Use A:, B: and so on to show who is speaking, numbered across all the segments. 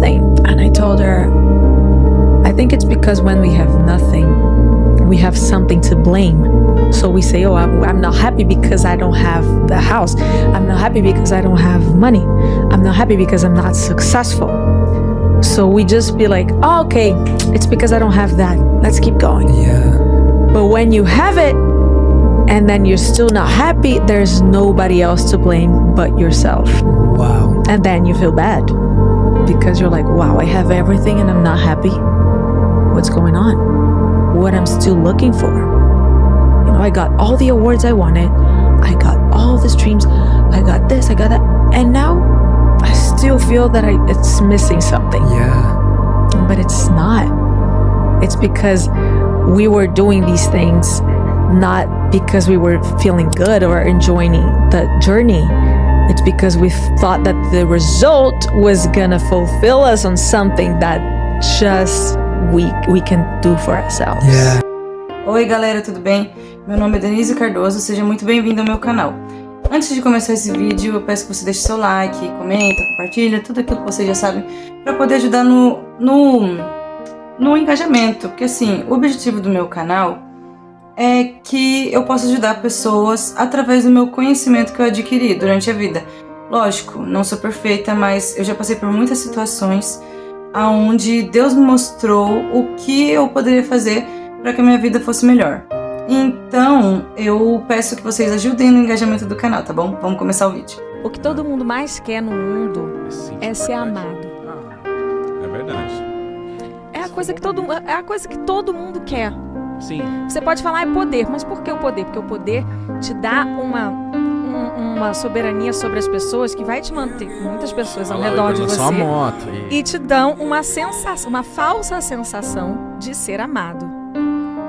A: nothing. And I told her, I think it's because when we have nothing, we have something to blame. So we say, oh, I'm not happy because I don't have the house. I'm not happy because I don't have money. I'm not happy because I'm not successful. So we just be like, oh, okay, it's because I don't have that. Let's keep going.
B: Yeah.
A: But when you have it, and then you're still not happy, there's nobody else to blame but yourself.
B: Wow.
A: And then you feel bad because you're like, wow, I have everything and I'm not happy. What's going on? What I'm still looking for? You know, I got all the awards I wanted. I got all the streams. I got this, I got that. And now I still feel that it's missing something.
B: Yeah.
A: But it's not. It's because we were doing these things not because we were feeling good or enjoying the journey. It's because we thought that the result was gonna fulfill us on something that just we can do for ourselves.
B: Yeah.
C: Oi galera, tudo bem? Meu nome é Denise Cardoso, seja muito bem-vindo ao meu canal. Antes de começar esse vídeo, eu peço que você deixe seu like, comenta, compartilha, tudo aquilo que vocês já sabem, para poder ajudar no engajamento. Porque assim, o objetivo do meu canal é que eu possa ajudar pessoas através do meu conhecimento que eu adquiri durante a vida. Lógico, não sou perfeita, mas eu já passei por muitas situações onde Deus me mostrou o que eu poderia fazer para que a minha vida fosse melhor. Então, eu peço que vocês ajudem no engajamento do canal, tá bom? Vamos começar o vídeo.
D: O que todo mundo mais quer no mundo é ser amado.
E: É verdade.
D: É a coisa que todo mundo quer.
E: Sim.
D: Você pode falar, é poder, mas por que o poder? Porque o poder te dá uma soberania sobre as pessoas que vai te manter muitas pessoas ao redor de você
E: Só a moto.
D: e te dão uma sensação, uma falsa sensação de ser amado.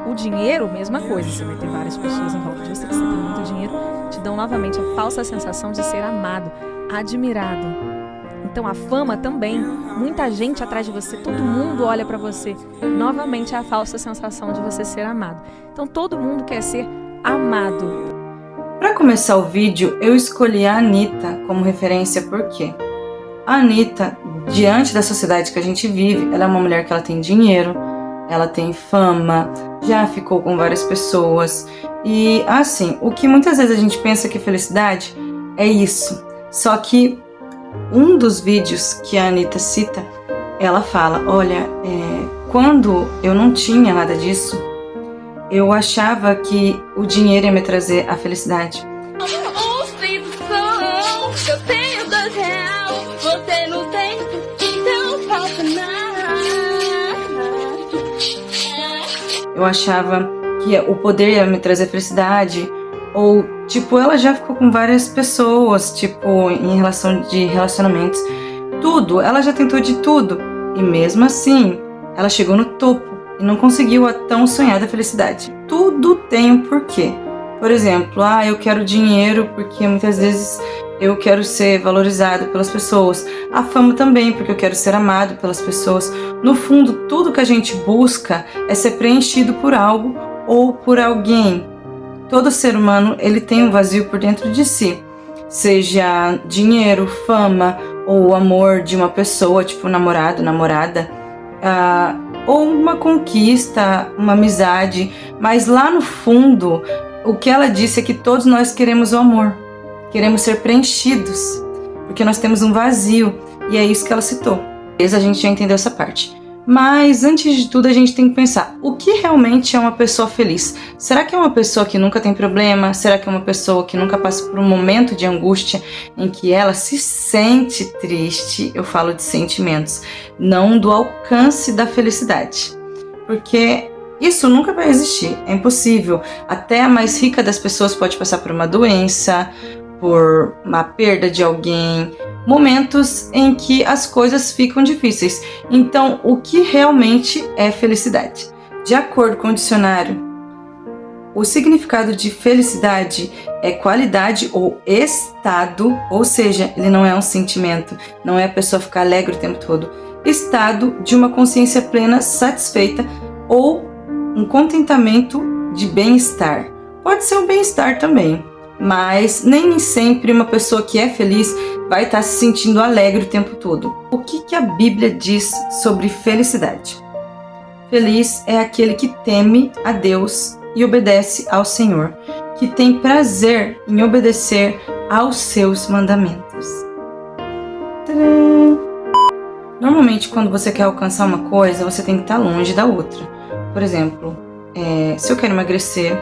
D: O dinheiro, mesma coisa, você vai ter várias pessoas em volta de você que você tem muito dinheiro, te dão novamente a falsa sensação de ser amado, admirado. Então a fama também, muita gente atrás de você, todo mundo olha pra você. Novamente é a falsa sensação de você ser amado. Então todo mundo quer ser amado.
C: Para começar o vídeo, eu escolhi a Anitta como referência porque a Anitta, diante da sociedade que a gente vive, ela é uma mulher que ela tem dinheiro, ela tem fama, já ficou com várias pessoas. E assim, o que muitas vezes a gente pensa que felicidade é isso. Só que um dos vídeos que a Anitta cita, ela fala, olha, quando eu não tinha nada disso, eu achava que o dinheiro ia me trazer a felicidade.
F: Eu tenho R$2, você não tem, então falta nada.
C: Eu achava que o poder ia me trazer felicidade. Ou, tipo, ela já ficou com várias pessoas, tipo, em relação de relacionamentos. Tudo, ela já tentou de tudo. E mesmo assim, ela chegou no topo e não conseguiu a tão sonhada felicidade. Tudo tem um porquê. Por exemplo, eu quero dinheiro porque muitas vezes eu quero ser valorizado pelas pessoas. A fama também, porque eu quero ser amado pelas pessoas. No fundo, tudo que a gente busca é ser preenchido por algo ou por alguém. Todo ser humano, ele tem um vazio por dentro de si. Seja dinheiro, fama ou o amor de uma pessoa, tipo namorado, namorada. Ou uma conquista, uma amizade. Mas lá no fundo, o que ela disse é que todos nós queremos o amor. Queremos ser preenchidos. Porque nós temos um vazio. E é isso que ela citou. A gente já entendeu essa parte. Mas, antes de tudo, a gente tem que pensar, o que realmente é uma pessoa feliz? Será que é uma pessoa que nunca tem problema? Será que é uma pessoa que nunca passa por um momento de angústia em que ela se sente triste? Eu falo de sentimentos, não do alcance da felicidade. Porque isso nunca vai existir, é impossível. Até a mais rica das pessoas pode passar por uma doença, por uma perda de alguém, momentos em que as coisas ficam difíceis. Então, o que realmente é felicidade? De acordo com o dicionário, o significado de felicidade é qualidade ou estado, ou seja, ele não é um sentimento, não é a pessoa ficar alegre o tempo todo. Estado de uma consciência plena, satisfeita ou um contentamento de bem-estar. Pode ser um bem-estar também, mas nem sempre uma pessoa que é feliz vai estar se sentindo alegre o tempo todo. O que a Bíblia diz sobre felicidade? Feliz é aquele que teme a Deus e obedece ao Senhor, que tem prazer em obedecer aos seus mandamentos. Tadã! Normalmente, quando você quer alcançar uma coisa, você tem que estar longe da outra. Por exemplo, se eu quero emagrecer,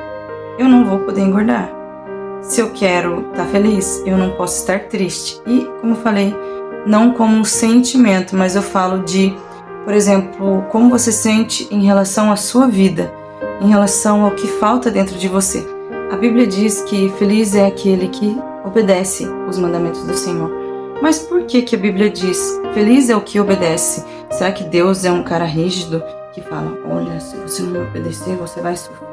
C: eu não vou poder engordar. Se eu quero estar feliz, eu não posso estar triste. E, como eu falei, não como um sentimento, mas eu falo de, por exemplo, como você sente em relação à sua vida, em relação ao que falta dentro de você. A Bíblia diz que feliz é aquele que obedece os mandamentos do Senhor. Mas por que a Bíblia diz feliz é o que obedece? Será que Deus é um cara rígido que fala, olha, se você não me obedecer, você vai sofrer?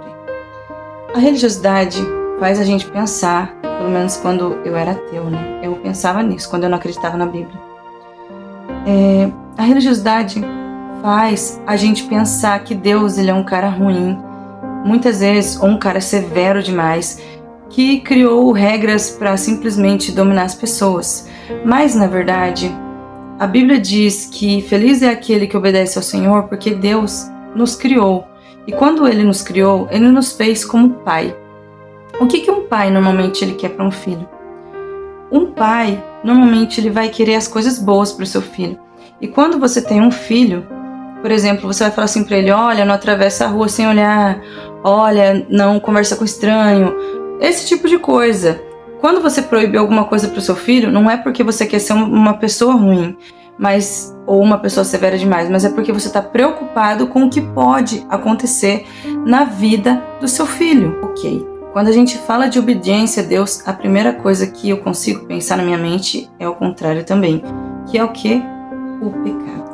C: A religiosidade faz a gente pensar, pelo menos quando eu era ateu, né? Eu pensava nisso, quando eu não acreditava na Bíblia. A religiosidade faz a gente pensar que Deus ele é um cara ruim, muitas vezes, ou um cara severo demais, que criou regras para simplesmente dominar as pessoas. Mas, na verdade, a Bíblia diz que feliz é aquele que obedece ao Senhor, porque Deus nos criou. E quando Ele nos criou, Ele nos fez como pai. O que um pai normalmente ele quer para um filho? Um pai, normalmente, ele vai querer as coisas boas para o seu filho. E quando você tem um filho, por exemplo, você vai falar assim para ele, olha, não atravessa a rua sem olhar, olha, não conversa com estranho, esse tipo de coisa. Quando você proíbe alguma coisa para o seu filho, não é porque você quer ser uma pessoa ruim, ou uma pessoa severa demais, mas é porque você está preocupado com o que pode acontecer na vida do seu filho. Ok. Quando a gente fala de obediência a Deus, a primeira coisa que eu consigo pensar na minha mente é o contrário também, que é o quê? O pecado.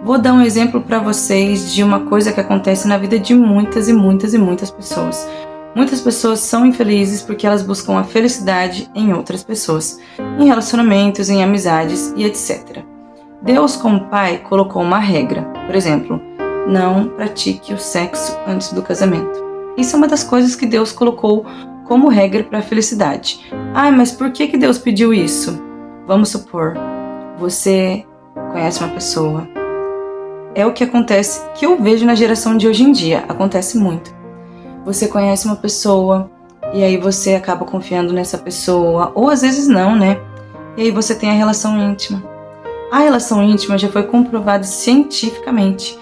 C: Vou dar um exemplo para vocês de uma coisa que acontece na vida de muitas e muitas e muitas pessoas. Muitas pessoas são infelizes porque elas buscam a felicidade em outras pessoas, em relacionamentos, em amizades e etc. Deus, como pai, colocou uma regra. Por exemplo, não pratique o sexo antes do casamento. Isso é uma das coisas que Deus colocou como regra para a felicidade. Mas por que Deus pediu isso? Vamos supor, você conhece uma pessoa. É o que acontece, que eu vejo na geração de hoje em dia. Acontece muito. Você conhece uma pessoa e aí você acaba confiando nessa pessoa, ou às vezes não, né? E aí você tem a relação íntima. A relação íntima já foi comprovada cientificamente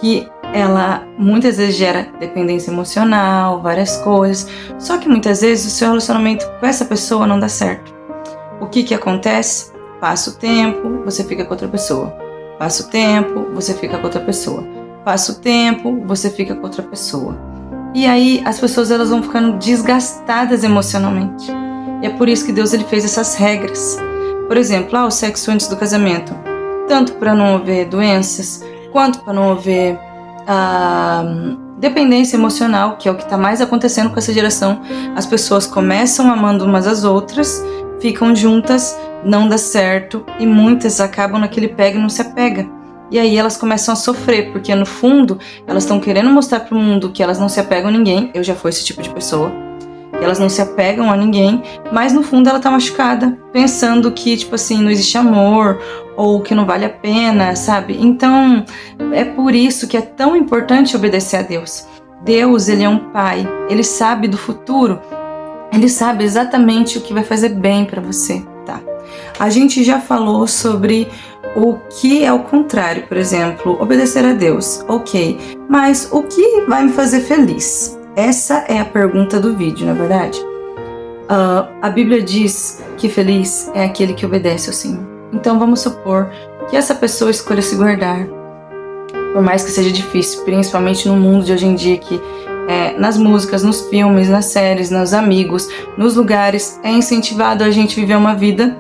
C: que ela muitas vezes gera dependência emocional, várias coisas. Só que muitas vezes o seu relacionamento com essa pessoa não dá certo. O que acontece? Passa o tempo, você fica com outra pessoa. Passa o tempo, você fica com outra pessoa. Passa o tempo, você fica com outra pessoa. E aí as pessoas elas vão ficando desgastadas emocionalmente. E é por isso que Deus ele fez essas regras. Por exemplo, o sexo antes do casamento. Tanto para não haver doenças, quanto para não haver dependência emocional, que é o que está mais acontecendo com essa geração. As pessoas começam amando umas às outras, ficam juntas, não dá certo, e muitas acabam naquele pega e não se apega. E aí elas começam a sofrer, porque no fundo elas estão querendo mostrar para o mundo que elas não se apegam a ninguém. Eu já fui esse tipo de pessoa. Elas não se apegam a ninguém, mas no fundo ela tá machucada, pensando que, tipo assim, não existe amor, ou que não vale a pena, sabe? Então, é por isso que é tão importante obedecer a Deus. Deus, ele é um pai, ele sabe do futuro, ele sabe exatamente o que vai fazer bem para você, tá? A gente já falou sobre o que é o contrário, por exemplo, obedecer a Deus, ok, mas o que vai me fazer feliz? Essa é a pergunta do vídeo, na verdade. A Bíblia diz que feliz é aquele que obedece ao Senhor. Então vamos supor que essa pessoa escolha se guardar, por mais que seja difícil, principalmente no mundo de hoje em dia, que nas músicas, nos filmes, nas séries, nos amigos, nos lugares, é incentivado a gente viver uma vida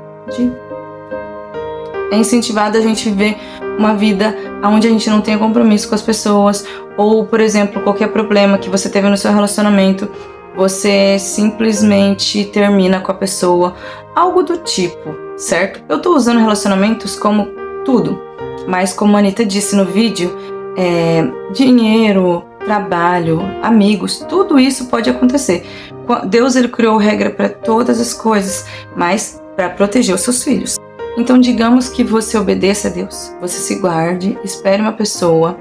C: onde a gente não tenha compromisso com as pessoas, ou, por exemplo, qualquer problema que você teve no seu relacionamento, você simplesmente termina com a pessoa, algo do tipo, certo? Eu tô usando relacionamentos como tudo, mas como a Anitta disse no vídeo, dinheiro, trabalho, amigos, tudo isso pode acontecer. Deus ele criou regra para todas as coisas, mas para proteger os seus filhos. Então digamos que você obedeça a Deus, você se guarde, espere uma pessoa.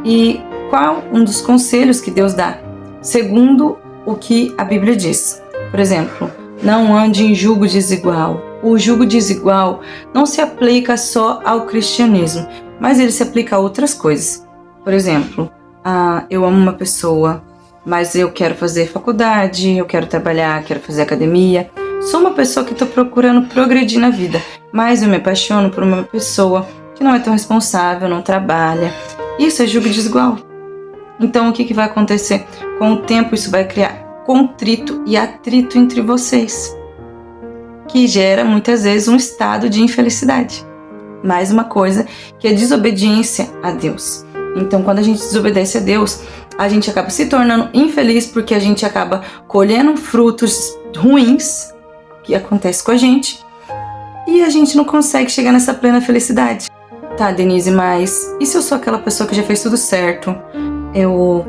C: E qual um dos conselhos que Deus dá? Segundo o que a Bíblia diz. Por exemplo, não ande em jugo desigual. O jugo desigual não se aplica só ao cristianismo, mas ele se aplica a outras coisas. Por exemplo, eu amo uma pessoa, mas eu quero fazer faculdade, eu quero trabalhar, quero fazer academia. Sou uma pessoa que estou procurando progredir na vida, mas eu me apaixono por uma pessoa que não é tão responsável, não trabalha. Isso é jugo desigual. Então o que vai acontecer? Com o tempo isso vai criar contrito e atrito entre vocês, que gera muitas vezes um estado de infelicidade. Mais uma coisa que é desobediência a Deus. Então quando a gente desobedece a Deus, a gente acaba se tornando infeliz porque a gente acaba colhendo frutos ruins, que acontece com a gente, e a gente não consegue chegar nessa plena felicidade. Tá, Denise, mas e se eu sou aquela pessoa que já fez tudo certo? Eu,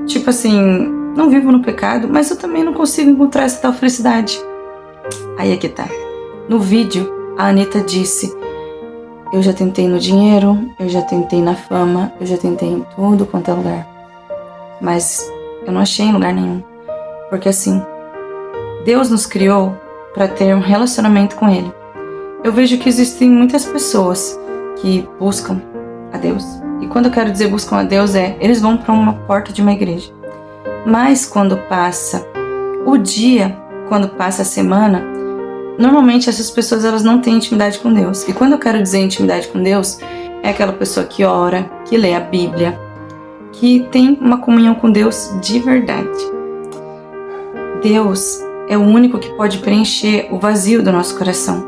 C: tipo assim, não vivo no pecado, mas eu também não consigo encontrar essa tal felicidade. Aí é que tá. No vídeo, a Anitta disse: eu já tentei no dinheiro, eu já tentei na fama, eu já tentei em tudo quanto é lugar. Mas eu não achei em lugar nenhum. Porque assim, Deus nos criou para ter um relacionamento com Ele. Eu vejo que existem muitas pessoas que buscam a Deus. E quando eu quero dizer buscam a Deus eles vão para uma porta de uma igreja. Mas quando passa o dia, quando passa a semana, normalmente essas pessoas elas não têm intimidade com Deus. E quando eu quero dizer intimidade com Deus, é aquela pessoa que ora, que lê a Bíblia, que tem uma comunhão com Deus de verdade. Deus é o único que pode preencher o vazio do nosso coração.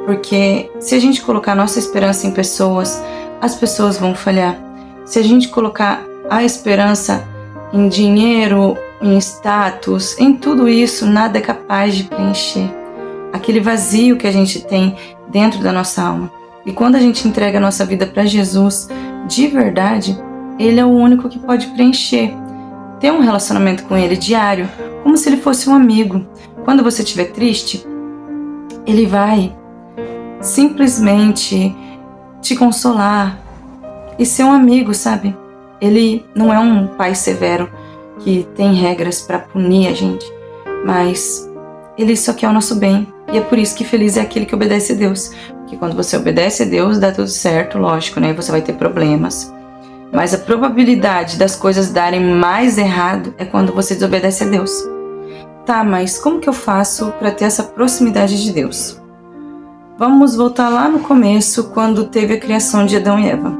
C: Porque se a gente colocar nossa esperança em pessoas, as pessoas vão falhar. Se a gente colocar a esperança em dinheiro, em status, em tudo isso, nada é capaz de preencher aquele vazio que a gente tem dentro da nossa alma. E quando a gente entrega a nossa vida para Jesus, de verdade, Ele é o único que pode preencher. Ter um relacionamento com Ele diário, como se Ele fosse um amigo. Quando você estiver triste, Ele vai simplesmente te consolar e ser um amigo, sabe? Ele não é um pai severo que tem regras para punir a gente, mas Ele só quer o nosso bem. E é por isso que feliz é aquele que obedece a Deus. Porque quando você obedece a Deus, dá tudo certo, lógico, né? Você vai ter problemas. Mas a probabilidade das coisas darem mais errado é quando você desobedece a Deus. Tá, mas como que eu faço para ter essa proximidade de Deus? Vamos voltar lá no começo, quando teve a criação de Adão e Eva.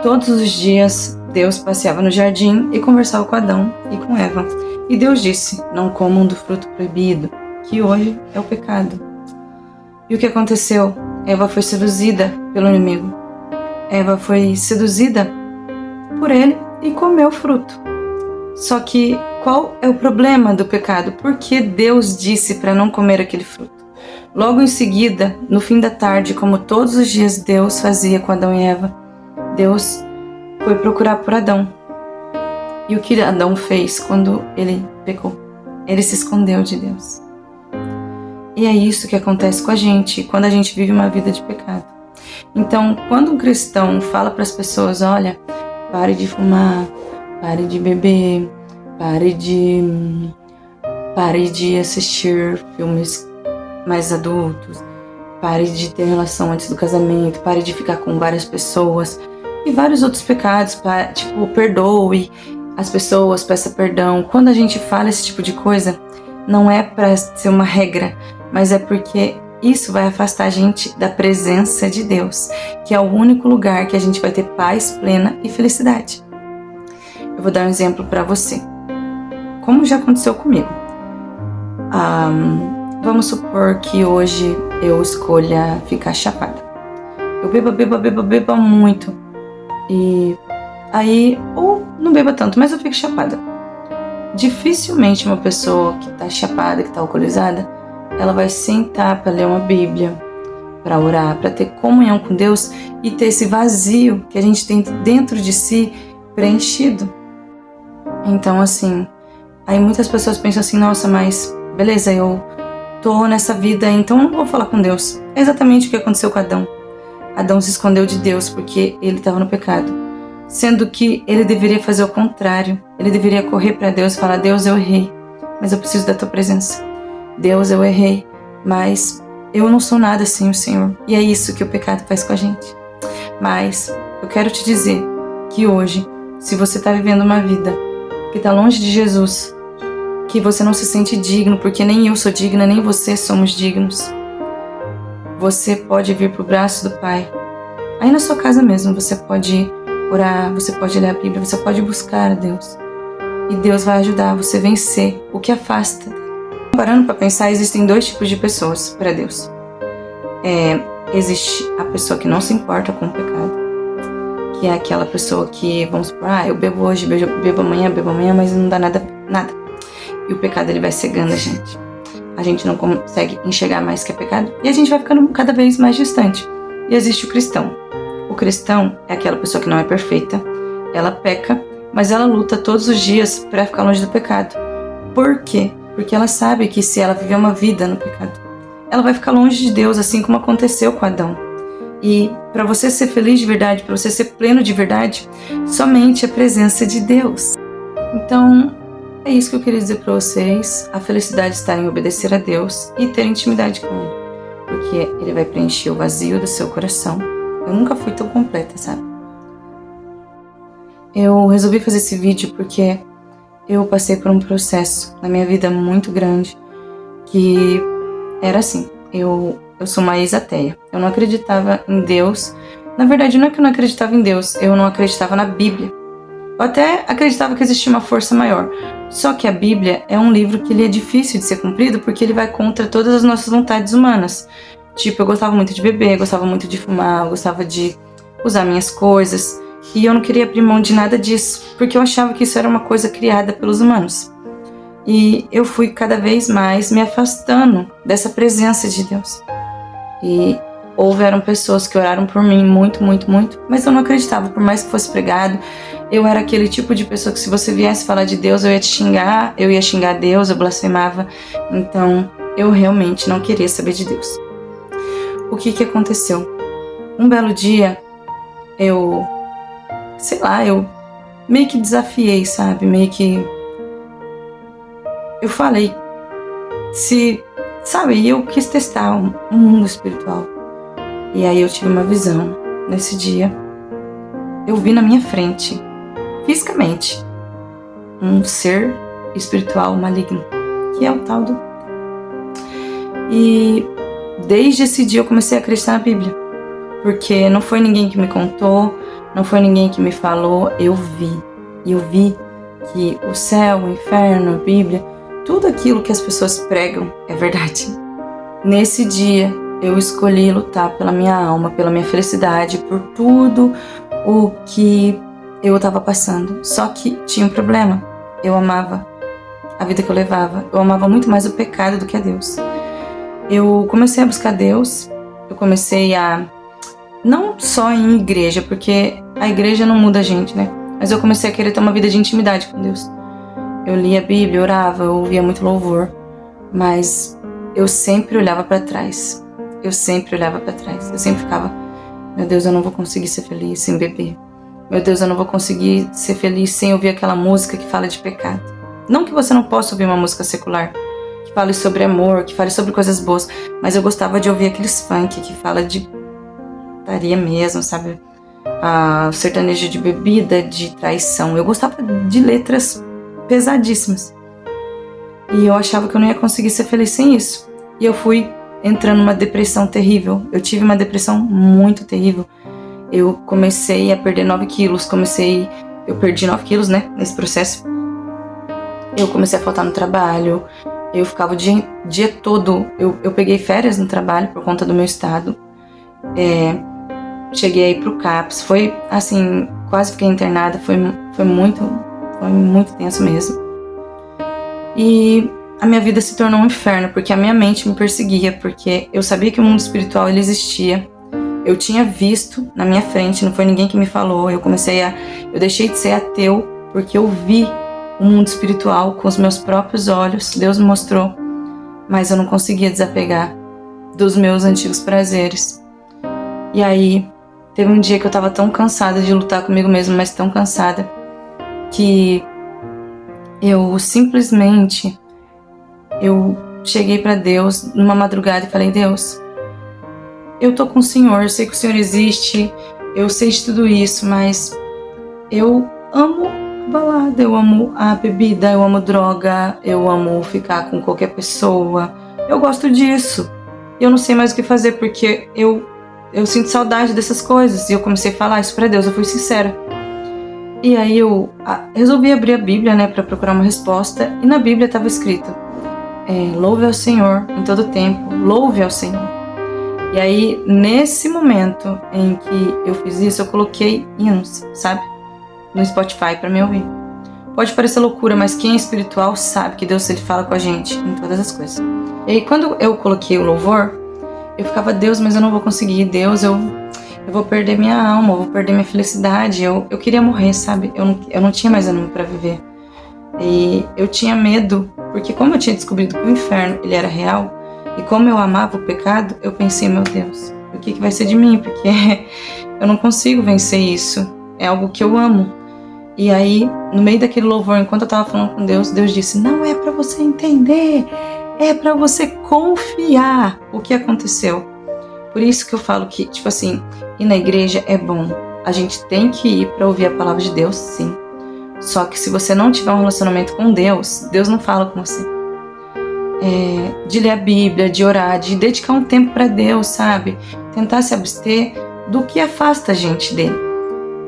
C: Todos os dias, Deus passeava no jardim e conversava com Adão e com Eva. E Deus disse: não comam do fruto proibido, que hoje é o pecado. E o que aconteceu? Eva foi seduzida pelo inimigo. Eva foi seduzida por ele e comeu o fruto. Só que qual é o problema do pecado? Por que Deus disse para não comer aquele fruto? Logo em seguida, no fim da tarde, como todos os dias Deus fazia com Adão e Eva, Deus foi procurar por Adão. E o que Adão fez quando ele pecou? Ele se escondeu de Deus. E é isso que acontece com a gente quando a gente vive uma vida de pecado. Então, quando um cristão fala para as pessoas: olha, pare de fumar, pare de beber, pare de assistir filmes mais adultos, pare de ter relação antes do casamento, pare de ficar com várias pessoas e vários outros pecados, tipo, perdoe as pessoas, peça perdão. Quando a gente fala esse tipo de coisa, não é para ser uma regra, mas é porque isso vai afastar a gente da presença de Deus, que é o único lugar que a gente vai ter paz plena e felicidade. Eu vou dar um exemplo para você, como já aconteceu comigo. Vamos supor que hoje eu escolha ficar chapada. Eu beba muito. E aí, ou não beba tanto, mas eu fico chapada. Dificilmente uma pessoa que tá chapada, que tá alcoolizada, ela vai sentar para ler uma Bíblia, para orar, para ter comunhão com Deus e ter esse vazio que a gente tem dentro de si preenchido. Então, assim, Aí muitas pessoas pensam assim, nossa, mas beleza, eu tô nessa vida, então eu não vou falar com Deus. É exatamente o que aconteceu com Adão. Adão se escondeu de Deus porque ele estava no pecado. Sendo que ele deveria fazer o contrário. Ele deveria correr para Deus e falar, Deus, eu errei, mas eu preciso da tua presença. Deus, eu errei, mas eu não sou nada sem o Senhor. E é isso que o pecado faz com a gente. Mas eu quero te dizer que hoje, se você está vivendo uma vida que está longe de Jesus, que você não se sente digno, porque nem eu sou digna, nem você somos dignos, você pode vir para o braço do Pai. Aí na sua casa mesmo, você pode orar, você pode ler a Bíblia, você pode buscar a Deus. E Deus vai ajudar você a vencer o que afasta dele. Parando para pensar, existem 2 tipos de pessoas para Deus. Existe a pessoa que não se importa com o pecado, que é aquela pessoa que, vamos supor, eu bebo hoje, bebo amanhã, mas não dá nada. E o pecado ele vai cegando a gente. A gente não consegue enxergar mais que é pecado e a gente vai ficando cada vez mais distante. E existe o cristão. O cristão é aquela pessoa que não é perfeita, ela peca, mas ela luta todos os dias para ficar longe do pecado. Por quê? Porque ela sabe que se ela viver uma vida no pecado, ela vai ficar longe de Deus, assim como aconteceu com Adão. E para você ser feliz de verdade, para você ser pleno de verdade, somente a presença de Deus. Então, é isso que eu queria dizer para vocês. A felicidade está em obedecer a Deus e ter intimidade com Ele, porque Ele vai preencher o vazio do seu coração. Eu nunca fui tão completa, sabe? Eu resolvi fazer esse vídeo porque eu passei por um processo na minha vida muito grande, que era assim, eu sou uma ex-ateia. Eu não acreditava em Deus. Na verdade, não é que eu não acreditava em Deus, eu não acreditava na Bíblia. Eu até acreditava que existia uma força maior. Só que a Bíblia é um livro que ele é difícil de ser cumprido porque ele vai contra todas as nossas vontades humanas. Tipo, eu gostava muito de beber, gostava muito de fumar, eu gostava de usar minhas coisas. E eu não queria abrir mão de nada disso, porque eu achava que isso era uma coisa criada pelos humanos. E eu fui cada vez mais me afastando dessa presença de Deus. E houveram pessoas que oraram por mim muito, mas eu não acreditava, por mais que fosse pregado. Eu era aquele tipo de pessoa que se você viesse falar de Deus, eu ia te xingar, eu ia xingar Deus, eu blasfemava. Então, eu realmente não queria saber de Deus. O que aconteceu? Um belo dia, eu meio que desafiei, sabe? Eu falei, eu quis testar o mundo espiritual. E aí eu tive uma visão. Nesse dia, eu vi na minha frente, fisicamente, um ser espiritual maligno, que é o tal do... E desde esse dia eu comecei a acreditar na Bíblia, porque não foi ninguém que me contou, não foi ninguém que me falou, eu vi. E eu vi que o céu, o inferno, a Bíblia, tudo aquilo que as pessoas pregam é verdade. Nesse dia, eu escolhi lutar pela minha alma, pela minha felicidade, por tudo o que eu estava passando. Só que tinha um problema. Eu amava a vida que eu levava. Eu amava muito mais o pecado do que a Deus. Eu comecei a buscar Deus. Eu comecei a... Não só em igreja, porque a igreja não muda a gente, né? Mas eu comecei a querer ter uma vida de intimidade com Deus. Eu lia a Bíblia, orava, eu ouvia muito louvor. Mas eu sempre olhava para trás. Eu sempre ficava, meu Deus, eu não vou conseguir ser feliz sem beber. Meu Deus, eu não vou conseguir ser feliz sem ouvir aquela música que fala de pecado. Não que você não possa ouvir uma música secular, que fale sobre amor, que fale sobre coisas boas, mas eu gostava de ouvir aqueles funk que fala de putaria mesmo, sabe? O sertanejo de bebida, de traição. Eu gostava de letras pesadíssimas. E eu achava que eu não ia conseguir ser feliz sem isso. E eu fui entrando numa depressão terrível. Eu tive uma depressão muito terrível. Eu comecei a perder 9 quilos. Eu perdi 9 quilos, né? Nesse processo. Eu comecei a faltar no trabalho. Eu ficava o dia todo. Eu peguei férias no trabalho por conta do meu estado. Cheguei aí pro CAPS. Foi assim, quase fiquei internada. Foi muito tenso mesmo. E a minha vida se tornou um inferno, porque a minha mente me perseguia, porque eu sabia que o mundo espiritual ele existia. Eu tinha visto na minha frente, não foi ninguém que me falou. Eu deixei de ser ateu porque eu vi o mundo espiritual com os meus próprios olhos. Deus me mostrou, mas eu não conseguia desapegar dos meus antigos prazeres. E aí, teve um dia que eu estava tão cansada de lutar comigo mesma, mas tão cansada, que eu simplesmente cheguei para Deus numa madrugada e falei: Deus, eu tô com o Senhor, eu sei que o Senhor existe, eu sei de tudo isso, mas eu amo a balada, eu amo a bebida, eu amo droga, eu amo ficar com qualquer pessoa, eu gosto disso. Eu não sei mais o que fazer porque eu sinto saudade dessas coisas. E eu comecei a falar isso pra Deus, eu fui sincera. E aí eu resolvi abrir a Bíblia, né, pra procurar uma resposta. E na Bíblia estava escrito: louve ao Senhor em todo tempo, louve ao Senhor. E aí, nesse momento em que eu fiz isso, eu coloquei hinos, sabe? No Spotify pra me ouvir. Pode parecer loucura, mas quem é espiritual sabe que Deus, ele fala com a gente em todas as coisas. E aí, quando eu coloquei o louvor, eu ficava: Deus, mas eu não vou conseguir. Deus, eu vou perder minha alma, eu vou perder minha felicidade. Eu queria morrer, sabe? Eu não tinha mais ânimo pra viver. E eu tinha medo, porque como eu tinha descobrido que o inferno, ele era real, e como eu amava o pecado, eu pensei: meu Deus, o que vai ser de mim? Porque eu não consigo vencer isso. É algo que eu amo. E aí, no meio daquele louvor, enquanto eu tava falando com Deus, Deus disse: não é pra você entender, é pra você confiar o que aconteceu. Por isso que eu falo que, tipo assim, ir na igreja é bom. A gente tem que ir pra ouvir a palavra de Deus, sim. Só que se você não tiver um relacionamento com Deus, Deus não fala com você. De ler a Bíblia, de orar, de dedicar um tempo pra Deus, sabe? Tentar se abster do que afasta a gente dele.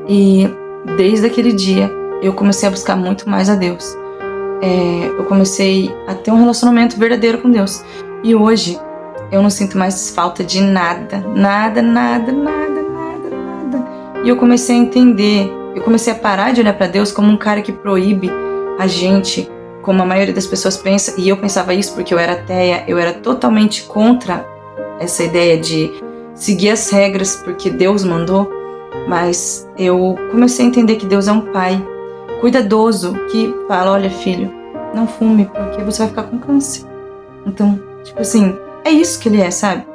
C: E desde aquele dia, eu comecei a buscar muito mais a Deus. Eu comecei a ter um relacionamento verdadeiro com Deus. E hoje, eu não sinto mais falta de nada. Nada, nada, nada, nada, nada. E eu comecei a entender, eu comecei a parar de olhar pra Deus como um cara que proíbe a gente, como a maioria das pessoas pensa. E eu pensava isso porque eu era ateia, eu era totalmente contra essa ideia de seguir as regras porque Deus mandou. Mas eu comecei a entender que Deus é um pai cuidadoso, que fala: olha, filho, não fume porque você vai ficar com câncer. Então, tipo assim, é isso que ele é, sabe?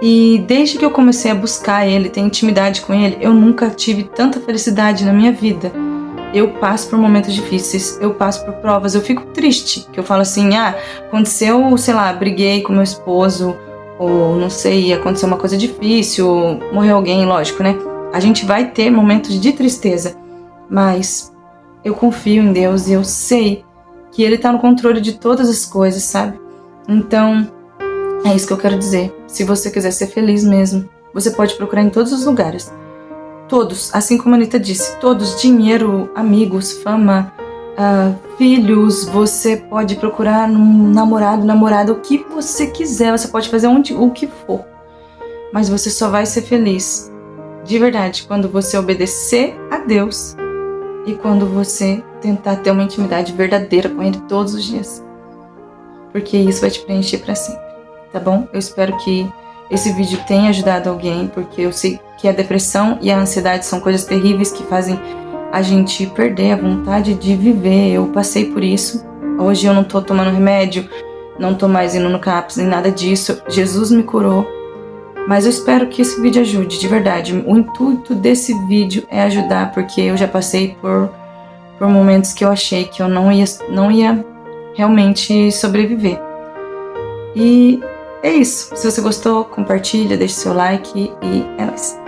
C: E desde que eu comecei a buscar ele, ter intimidade com ele, eu nunca tive tanta felicidade na minha vida. Eu passo por momentos difíceis, eu passo por provas, eu fico triste, que eu falo assim: aconteceu, sei lá, briguei com meu esposo, ou não sei, aconteceu uma coisa difícil, morreu alguém, lógico, né? A gente vai ter momentos de tristeza, mas eu confio em Deus e eu sei que Ele tá no controle de todas as coisas, sabe? Então, é isso que eu quero dizer. Se você quiser ser feliz mesmo, você pode procurar em todos os lugares. Todos, assim como a Anitta disse, todos: dinheiro, amigos, fama, filhos. Você pode procurar num namorado, namorada, o que você quiser. Você pode fazer o que for. Mas você só vai ser feliz de verdade quando você obedecer a Deus e quando você tentar ter uma intimidade verdadeira com Ele todos os dias. Porque isso vai te preencher para sempre, tá bom? Eu espero que esse vídeo tenha ajudado alguém, porque eu sei que a depressão e a ansiedade são coisas terríveis que fazem a gente perder a vontade de viver. Eu passei por isso. Hoje eu não tô tomando remédio, não tô mais indo no CAPS, nem nada disso. Jesus me curou. Mas eu espero que esse vídeo ajude, de verdade. O intuito desse vídeo é ajudar, porque eu já passei por momentos que eu achei que eu não ia realmente sobreviver. E é isso. Se você gostou, compartilha, deixe seu like e é nóis.